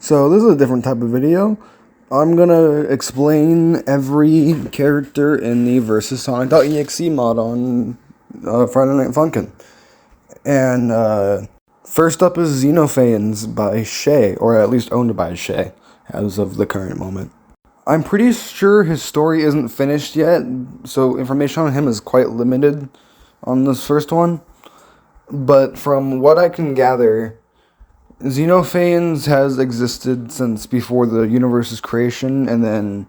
So this is a different type of video. I'm gonna explain every character in the versus sonic.exe mod on Friday Night Funkin'. And first up is Xenophanes by Shay, or at least owned by Shay, as of the current moment. I'm pretty sure his story isn't finished yet, so information on him is quite limited on this first one. But from what I can gather, Xenophanes has existed since before the universe's creation, and then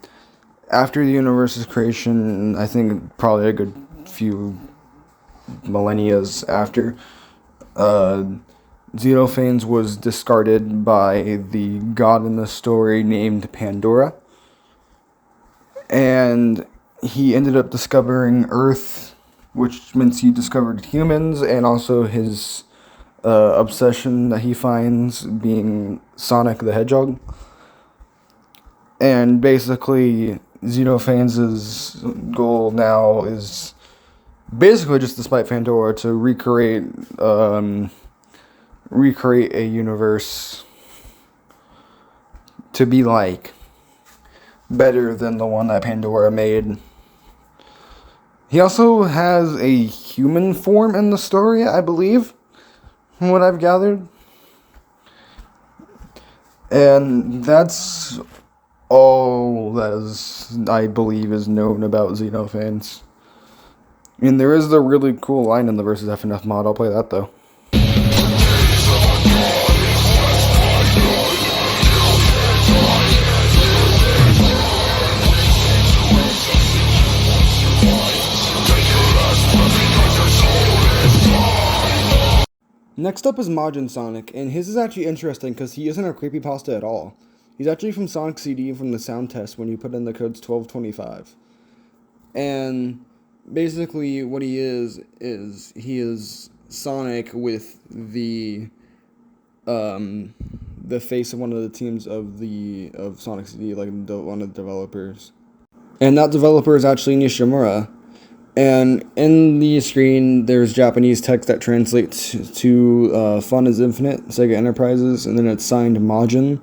after the universe's creation, I think probably a good few millennias after, Xenophanes was discarded by the god in the story named Pandora, and he ended up discovering Earth, which means he discovered humans, and also his obsession that he finds being Sonic the Hedgehog. And basically, Xenophanes' goal now is basically just, despite Pandora, to recreate a universe to be like better than the one that Pandora made. He also has a human form in the story, I believe, from what I've gathered. And that's all that is, I believe, is known about Xenophanes. I mean, there is the really cool line in the versus FNF mod. I'll play that though. Next up is Majin Sonic, and his is actually interesting because he isn't a creepypasta at all. He's actually from Sonic CD from the sound test when you put in the codes 1225. And basically what he is he is Sonic with the face of one of the teams of Sonic CD, like one of the developers. And that developer is actually Nishimura. And in the screen, there's Japanese text that translates to Fun is Infinite, Sega Enterprises, and then it's signed Majin.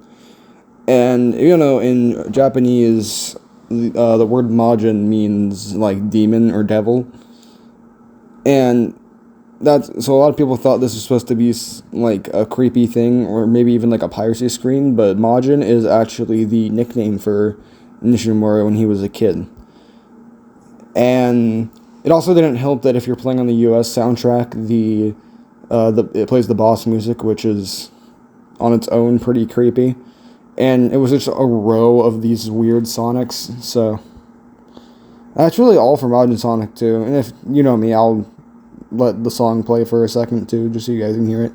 And, in Japanese, the word Majin means, like, demon or devil. And so a lot of people thought this was supposed to be, like, a creepy thing, or maybe even, like, a piracy screen, but Majin is actually the nickname for Nishimura when he was a kid. And it also didn't help that if you're playing on the US soundtrack, it plays the boss music, which is on its own pretty creepy. And it was just a row of these weird Sonics, so that's really all for Majin Sonic 2. And if you know me, I'll let the song play for a second too, just so you guys can hear it.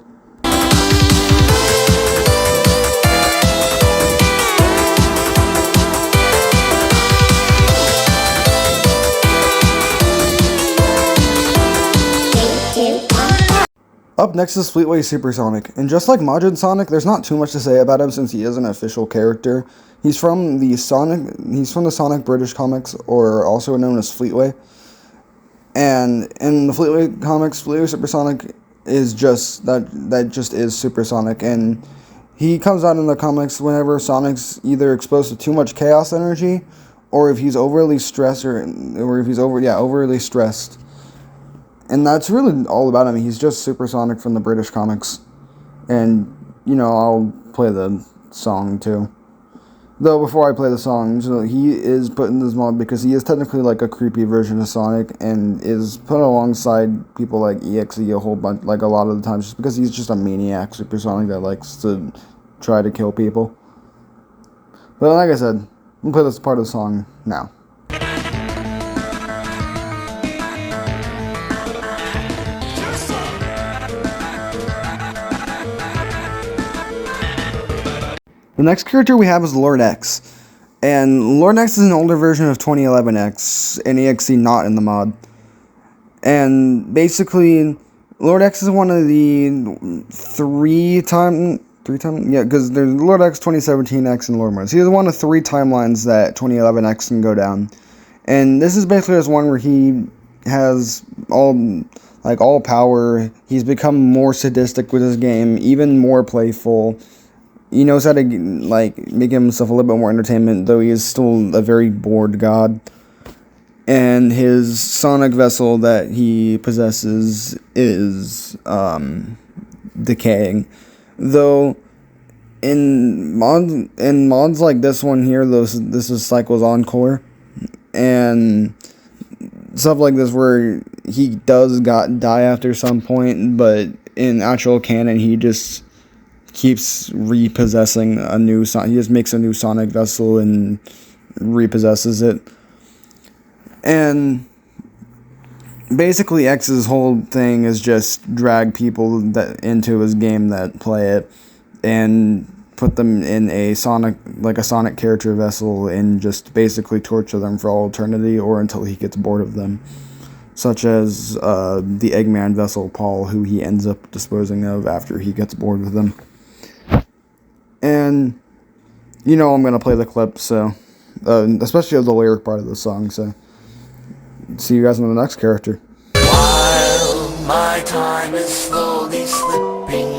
Up next is Fleetway Supersonic, and just like Majin Sonic, there's not too much to say about him since he is an official character. He's from the Sonic British comics, or also known as Fleetway. And in the Fleetway comics, Fleetway Supersonic is that just is Supersonic, and he comes out in the comics whenever Sonic's either exposed to too much chaos energy, or if he's overly stressed, or if he's overly stressed. And that's really all about him. He's just Supersonic from the British comics. And, I'll play the song too. Though, before I play the song, he is put in this mod because he is technically like a creepy version of Sonic, and is put alongside people like EXE a whole bunch, like a lot of the times, just because he's just a maniac Supersonic that likes to try to kill people. But like I said, I'm going to play this part of the song now. The next character we have is Lord X, and Lord X is an older version of 2011X, and EXE not in the mod. And basically, Lord X is one of the because there's Lord X, 2017X, and Lord Mars. He is one of 3 timelines that 2011X can go down. And this is basically just one where he has all power. He's become more sadistic with his game, even more playful. he knows how to like make himself a little bit more entertainment, though he is still a very bored god. And his sonic vessel that he possesses is decaying, though. In mods like this one here, this is Cycle's Encore, and stuff like this where he does die after some point, but in actual canon he just keeps repossessing a new he just makes a new sonic vessel and repossesses it. And basically X's whole thing is just drag people that into his game that play it and put them in a sonic character vessel and just basically torture them for all eternity or until he gets bored of them, such as the Eggman vessel Paul, who he ends up disposing of after he gets bored with them. And I'm gonna play the clip, so especially of the lyric part of the song, so see you guys on the next character. While my time is slowly slipping,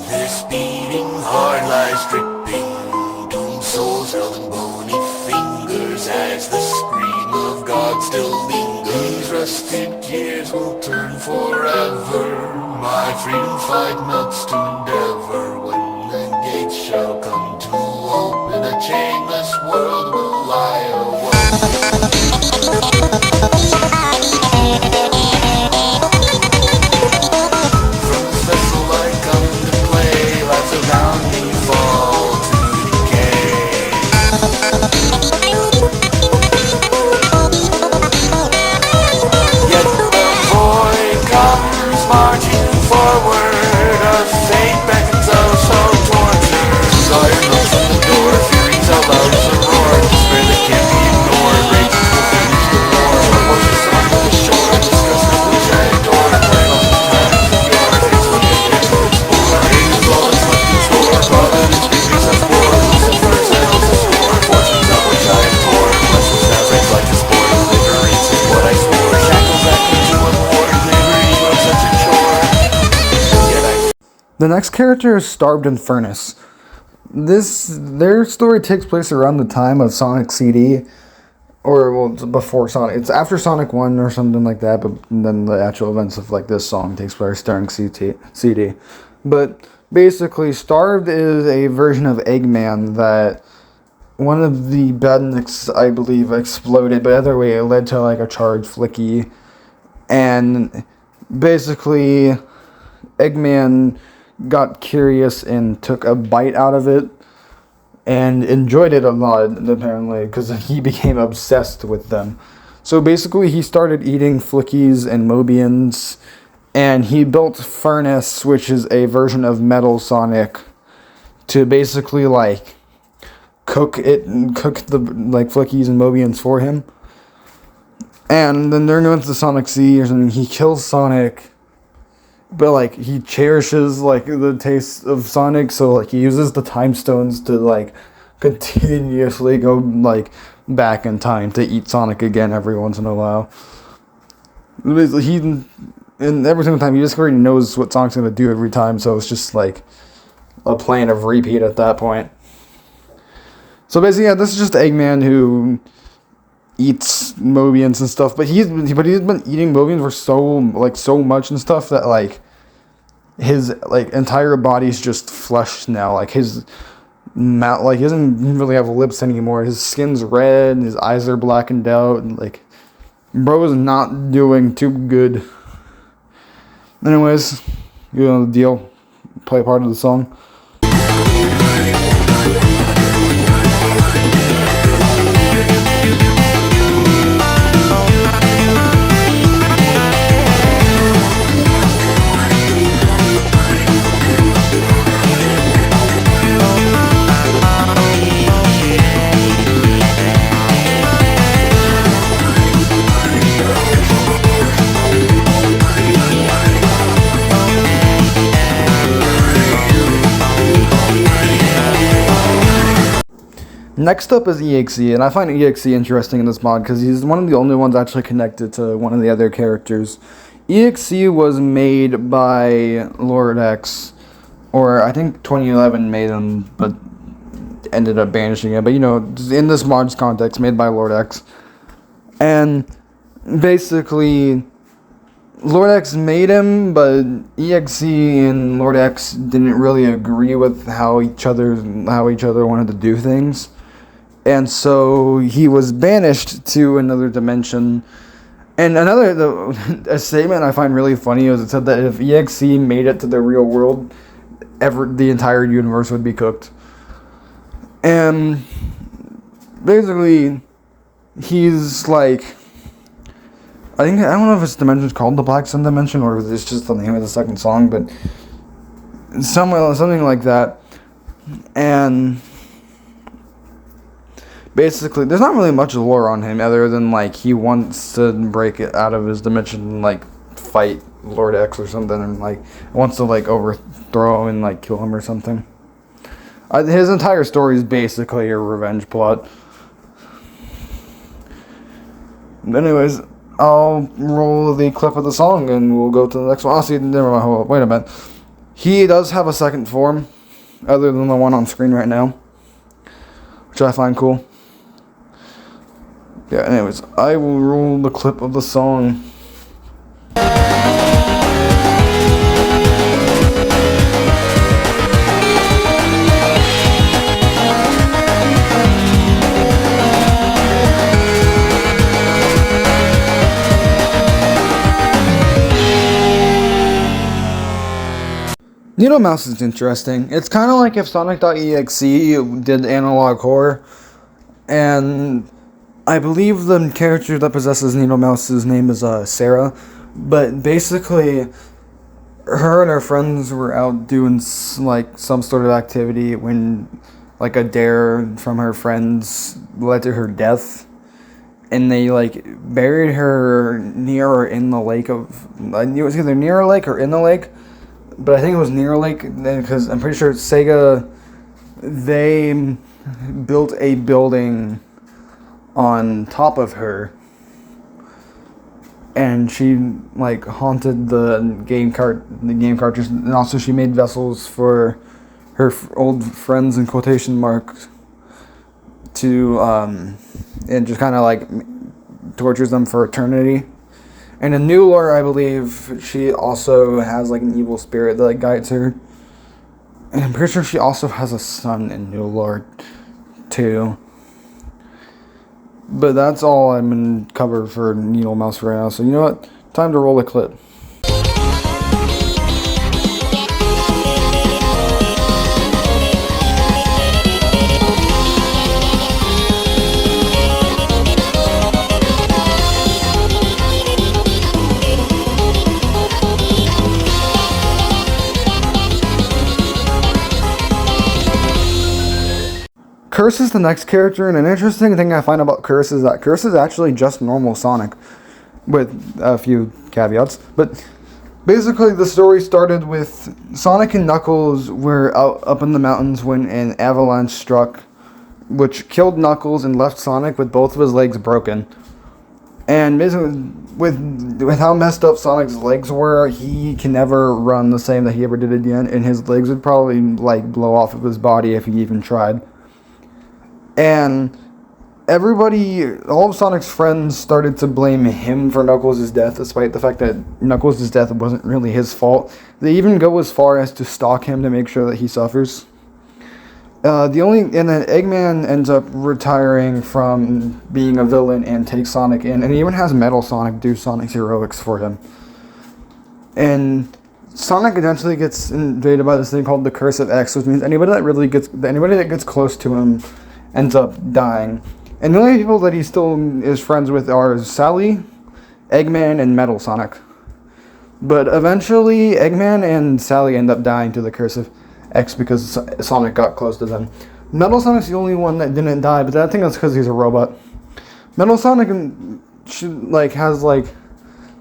this beating heart lies dripping, doomed souls held in bony fingers as the scream of God still lingers. Rusted gears will turn forever, my freedom flight melts to endeavor. When the gates shall come to open, a chainless world will lie awake. The next character is Starved in Furnace. Their story takes place around the time of Sonic CD, or before Sonic. It's after Sonic 1 or something like that, but then the actual events of like this song takes place during CD. But basically, Starved is a version of Eggman that one of the badniks, I believe, exploded, but either way, it led to like a charged Flicky, and basically, Eggman got curious and took a bite out of it and enjoyed it a lot, apparently, because he became obsessed with them. So basically he started eating Flickies and Mobians, and he built Furnace, which is a version of Metal Sonic, to basically like cook the like Flickies and Mobians for him. And then they're going to the Sonic C or something. He kills Sonic, but like he cherishes like the taste of Sonic, so like he uses the time stones to like continuously go like back in time to eat Sonic again every once in a while. And every single time he just already knows what Sonic's gonna do every time, so it's just like a plan of repeat at that point. So basically, yeah, this is just Eggman who eats Mobians and stuff, but he's been eating Mobians for so much and stuff that like his like entire body's just flesh now. Like his mouth, like he doesn't really have lips anymore. His skin's red, his eyes are blackened out, and like bro is not doing too good. Anyways, you know the deal. Play part of the song. Next up is EXE, and I find EXE interesting in this mod because he's one of the only ones actually connected to one of the other characters. EXE was made by Lord X, or I think 2011 made him, but ended up banishing it. But you know, in this mod's context, made by Lord X, and basically Lord X made him, but EXE and Lord X didn't really agree with how each other wanted to do things, and so he was banished to another dimension. And a statement I find really funny is it said that if EXE made it to the real world, the entire universe would be cooked. And basically, he's like, I don't know if this dimension's called the Black Sun Dimension or if it's just the name of the second song, but something like that. And basically, there's not really much lore on him other than like he wants to break it out of his dimension and like fight Lord X or something, and like wants to like overthrow him and like kill him or something. His entire story is basically a revenge plot. Anyways, I'll roll the clip of the song and we'll go to the next one. Never mind, hold up, wait a minute. He does have a second form, other than the one on screen right now, which I find cool. Yeah, anyways, I will roll the clip of the song. Needle Mouse is interesting. It's kind of like if sonic.exe did analog horror, and I believe the character that possesses Needle Mouse's name is Sarah, but basically her and her friends were out doing like some sort of activity when like a dare from her friends led to her death, and they like buried her near or in the lake of, I knew it was either near a lake or in the lake, but I think it was near a lake, because I'm pretty sure Sega, they built a building on top of her, and she like haunted the game cartridge, and also she made vessels for her old friends in quotation marks to and just kind of like tortures them for eternity. And in New Lore, I believe she also has like an evil spirit that like guides her. And I'm pretty sure she also has a son in New Lore too. But that's all I'm going to cover for Needle Mouse right now. So you know what? Time to roll a clip. Curse is the next character, and an interesting thing I find about Curse is that Curse is actually just normal Sonic, with a few caveats. But basically, the story started with Sonic and Knuckles were out up in the mountains when an avalanche struck, which killed Knuckles and left Sonic with both of his legs broken. And basically, with how messed up Sonic's legs were, he can never run the same that he ever did again, and his legs would probably like blow off of his body if he even tried. And all of Sonic's friends started to blame him for Knuckles' death, despite the fact that Knuckles' death wasn't really his fault. They even go as far as to stalk him to make sure that he suffers. And then Eggman ends up retiring from being a villain and takes Sonic in, and he even has Metal Sonic do Sonic's heroics for him. And Sonic eventually gets invaded by this thing called the Curse of X, which means anybody that gets close to him ends up dying. And the only people that he still is friends with are Sally, Eggman, and Metal Sonic. But eventually, Eggman and Sally end up dying to the Curse of X because Sonic got close to them. Metal Sonic's the only one that didn't die, but I think that's because he's a robot. Metal Sonic has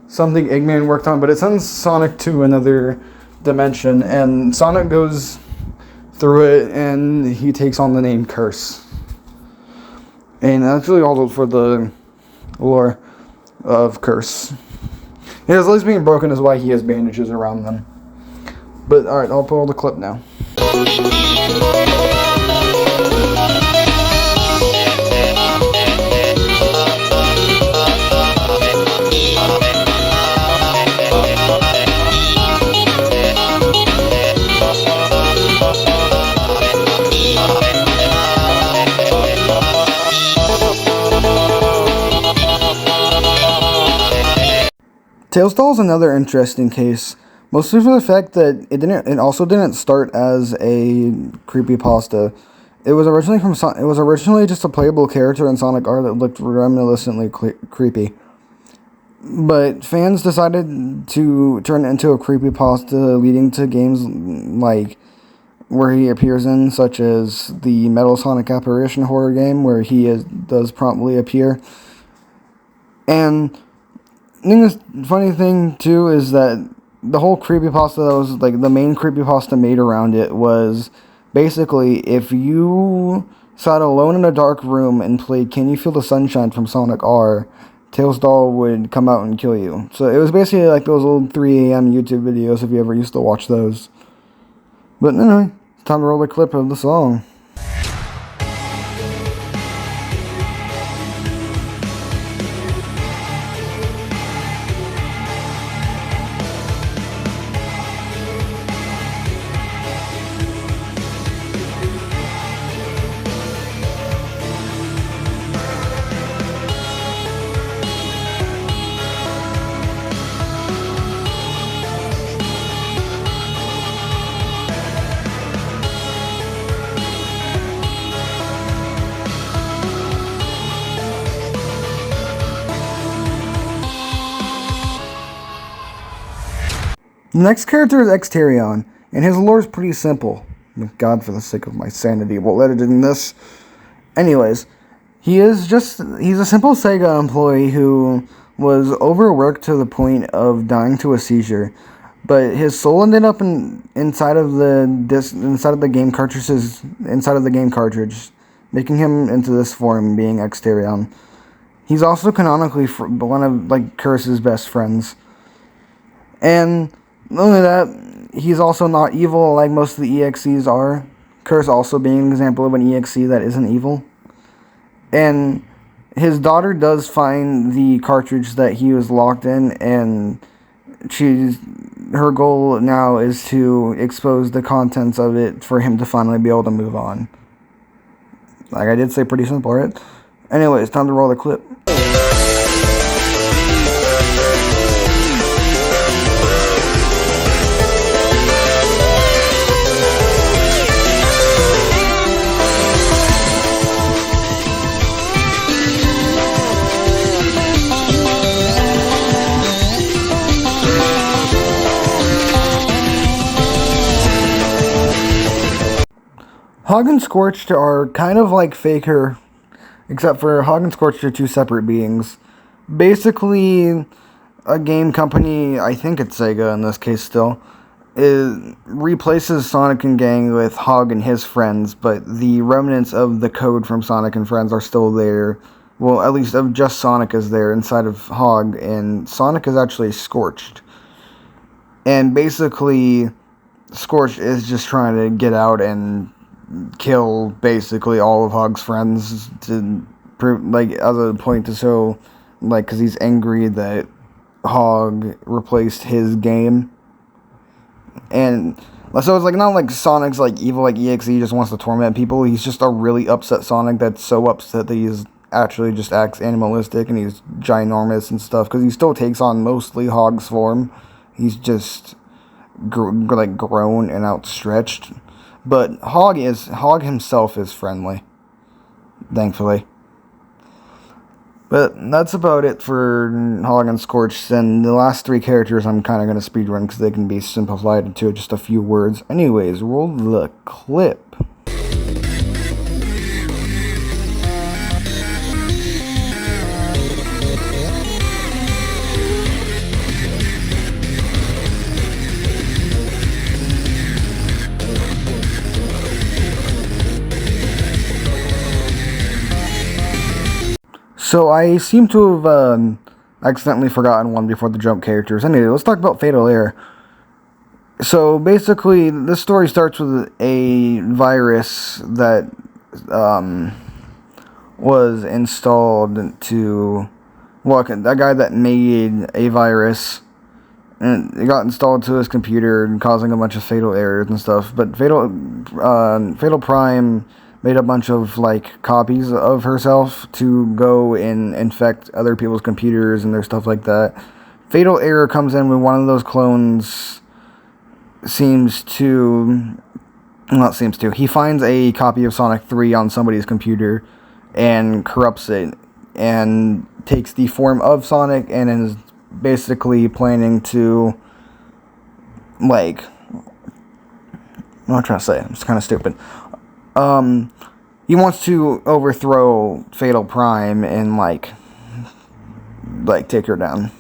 something Eggman worked on, but it sends Sonic to another dimension, and Sonic goes through it, and he takes on the name Curse. And that's really all for the lore of Curse. His legs being broken is why he has bandages around them. But alright, I'll pull the clip now. Tails Doll is another interesting case, mostly for the fact that it also didn't start as a creepypasta. It was originally just a playable character in Sonic R that looked reminiscently creepy. But fans decided to turn it into a creepypasta, leading to games like where he appears in, such as the Metal Sonic Apparition horror game, where he does promptly appear. And I think the funny thing, too, is that the whole creepypasta that was, like, the main creepypasta made around it was basically if you sat alone in a dark room and played Can You Feel the Sunshine from Sonic R, Tails Doll would come out and kill you. So it was basically like those old 3 a.m. YouTube videos if you ever used to watch those. But anyway, it's time to roll a clip of the song. The next character is Exterion, and his lore is pretty simple. God, for the sake of my sanity, won't let it in this. Anyways, he's a simple Sega employee who was overworked to the point of dying to a seizure. But his soul ended up inside of the game cartridge, making him into this form, being Exterion. He's also canonically one of Curse's best friends, and not only that, he's also not evil like most of the EXEs are. Curse also being an example of an EXE that isn't evil. And his daughter does find the cartridge that he was locked in, and her goal now is to expose the contents of it for him to finally be able to move on. Like I did say, pretty simple, right? Anyway, it's time to roll the clip. Hog and Scorched are kind of like Faker, except for Hog and Scorched are two separate beings. Basically, a game company, I think it's Sega in this case still, replaces Sonic and Gang with Hog and his friends, but the remnants of the code from Sonic and Friends are still there. Well, at least of just Sonic is there inside of Hog, and Sonic is actually Scorched. And basically, Scorched is just trying to get out and kill basically all of Hog's friends to prove, as a point to show, because he's angry that Hog replaced his game. And so it's not like Sonic's evil like EXE just wants to torment people. He's just a really upset Sonic that's so upset that he's actually just acts animalistic and he's ginormous and stuff, because he still takes on mostly Hog's form. He's just grown and outstretched. But Hog himself is friendly, thankfully. But that's about it for Hog and Scorched, and the last three characters I'm kind of going to speedrun because they can be simplified into just a few words. Anyways, roll the clip. So I seem to have accidentally forgotten one before the jump characters. Anyway, let's talk about Fatal Error. So basically, this story starts with a virus that was installed to, well, that guy that made a virus, and it got installed to his computer and causing a bunch of fatal errors and stuff. But Fatal Prime made a bunch of like copies of herself to go and infect other people's computers and their stuff like that. Fatal error comes in when one of those clones he finds a copy of Sonic 3 on somebody's computer and corrupts it and takes the form of Sonic and is basically planning to, like, I'm not trying to say, it's kind of stupid. He wants to overthrow Fatal Prime and like take her down.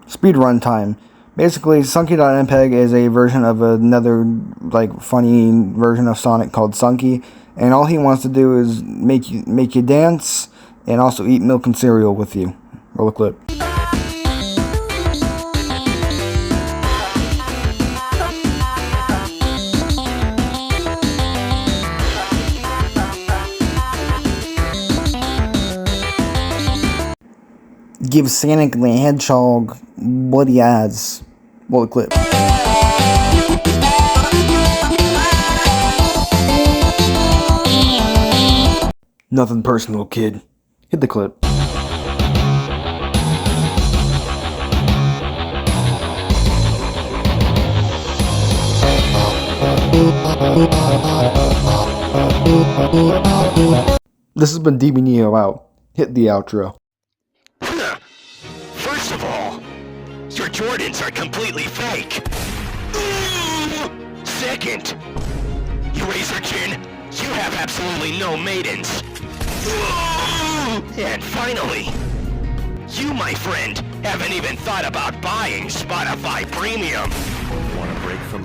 Speedrun time. Basically, Sunky.mpeg is a version of another like funny version of Sonic called Sunky, and all he wants to do is make you dance and also eat milk and cereal with you. Roll a clip. Give Sonic the Hedgehog bloody eyes. Roll a clip. Nothing personal, kid. Hit the clip. This has been DB Neo out. Hit the outro. First of all, your Jordans are completely fake. Second, you raise your chin, you have absolutely no maidens. And finally, you, my friend, haven't even thought about buying Spotify Premium. Want a break from